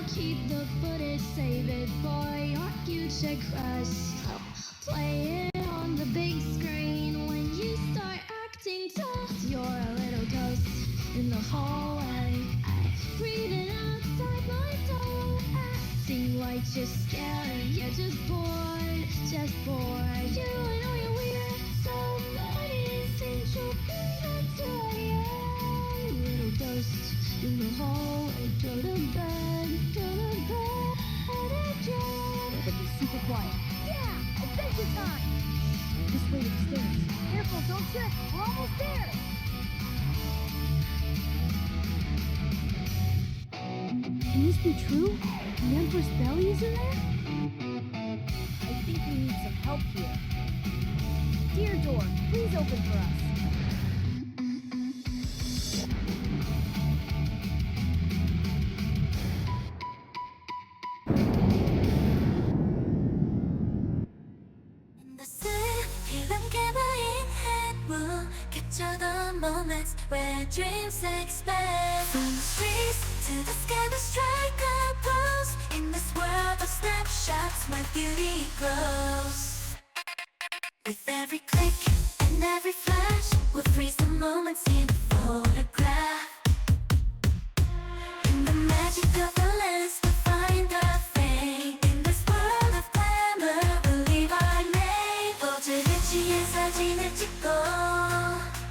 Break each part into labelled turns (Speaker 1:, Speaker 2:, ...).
Speaker 1: I'll keep the footage, save it for your future crush. Play it on the big screen when you start acting tough. You're a little ghost in the hallway, breathing outside my door, acting like you're scared. You're just bored, just bored. You know you're weird. Somebody thinks you're better to little ghost in the hallway. Go to bed again.
Speaker 2: But be super quiet.
Speaker 3: Yeah, adventure time!
Speaker 2: This way to the stairs.
Speaker 3: Careful, don't trip. We're almost there.
Speaker 2: Can this be true? The Empress belly is in there?
Speaker 3: I think we need some help here. Dear door, please open for us.
Speaker 1: Capture the moments where dreams expand. From the streets to the sky, we strike a pose. In this world of snapshots, my beauty grows. With every click and every flash, we'll freeze the moments in a photograph. In the magic of the lens, we'll find our fame. In this world of glamour, we'll leave our name. 포즈를 취해 사진을 찍고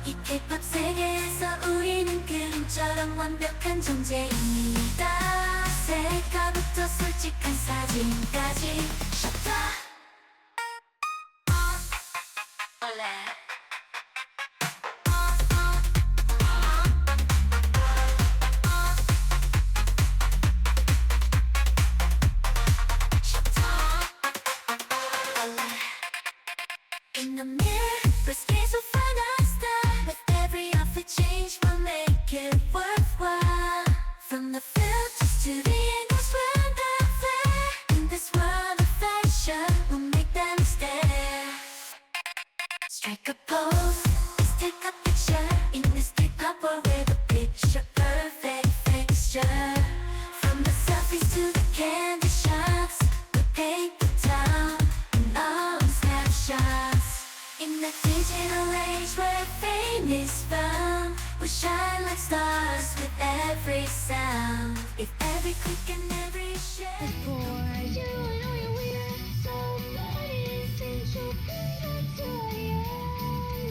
Speaker 1: 이 힙합 세계에서 우리는 그림처럼 완벽한 존재입니다. 셀카부터 솔직한 사진까지 셔터 원래 in the mirror, first gaze will find our style. With every outfit change, we'll make it worthwhile. From the filters to the angles, we're the flair. In this world of fashion, we'll make them stare. Strike a pose, let's take a picture. In this hip-hop world, we're the picture perfect fixture. From the selfies to the candy shots, we paint the town in all snapshots. In the digital age where fame is found, we shine like stars with every sound. With every click and every share. For you, I know you're weird. Somebody thinks you're better to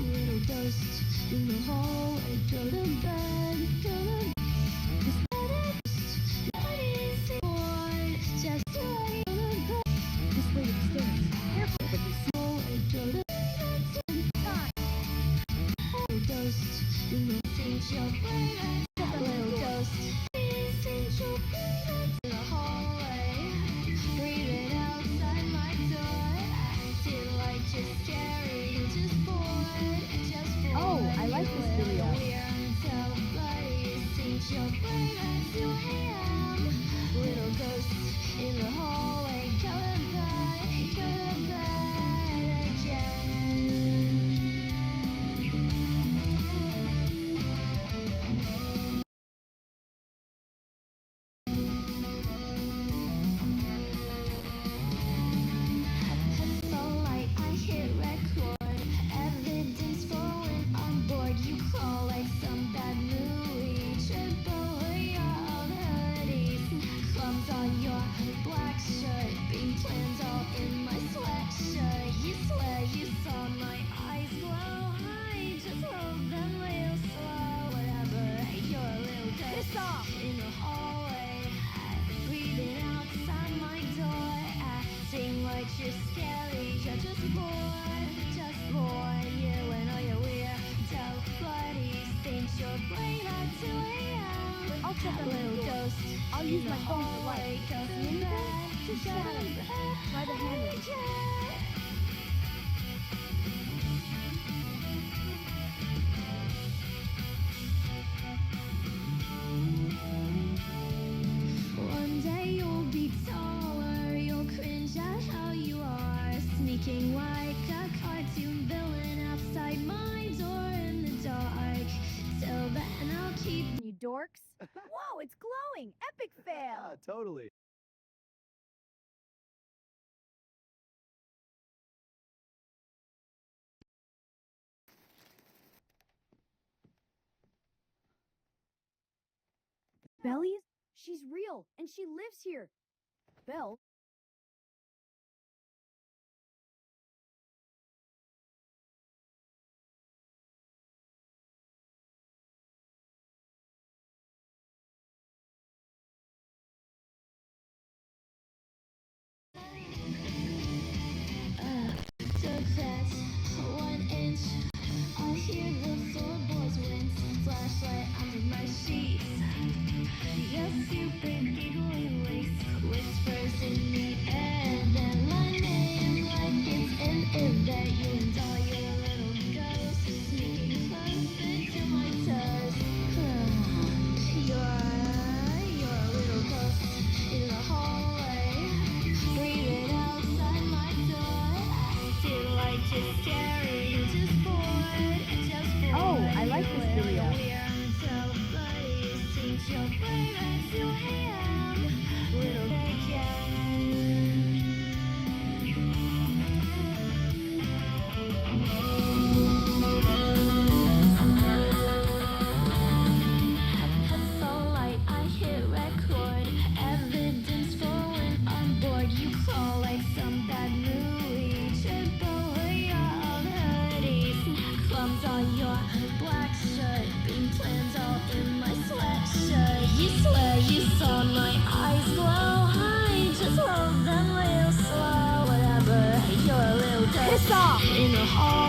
Speaker 1: little ghost in the hallway. Go to bed, go to bed. Just go to bed.
Speaker 2: This way to the stairs. Careful, but be
Speaker 1: Go to bed. Ghost in the think you're better. Little ghost think you're better. In the hallway, breathing outside my door, acting like you're scary. You're just bored, just bored.
Speaker 2: Oh, I like this video.
Speaker 1: Until buddies think you're better to little ghost in the hallway. Go to bed again. In the hallway, breathing outside my door, acting like you're scary. You're just bored, you and all your weird. Tell buddies, think you're brain at 2 a.m.
Speaker 2: I'll check on the
Speaker 1: little
Speaker 2: door.
Speaker 1: ghost.
Speaker 2: I'll use my phone for light.
Speaker 1: Go to
Speaker 2: See anything?
Speaker 1: bed,
Speaker 2: Just shadows. Try the handle.
Speaker 1: One day you'll be taller, you'll cringe at how you are, sneaking like a cartoon villain outside my door in the dark. Till then I'll keep
Speaker 3: You dorks. Whoa, it's glowing. Epic fail. fail.
Speaker 4: Totally.
Speaker 2: Belly is... She's real, and she lives here. Belle,
Speaker 1: Success, 1 inch. I hear the floorboards wince. Flashlight under my sheets. Your stupid giggling waste whispers in the air. Then my name like it's an event. You and all your little ghosts sneaking closer to my toes. You're a little ghost in the hallway. Breathing outside my door. Acting like just staring, just bored, just bored.
Speaker 2: Oh, I like this video.
Speaker 1: Until bloody sinks your brain into ham. Little light, I hit record. Evidence for when on board. You crawl like some bad movie. Trip over your old hoodie. Crumbs on your black shirt. Bean plans all in my sweatshirt. You swear you saw my eyes glow. I just rolled them real slow. Whatever, you're a little ghost
Speaker 2: Piss off!
Speaker 1: in the hall.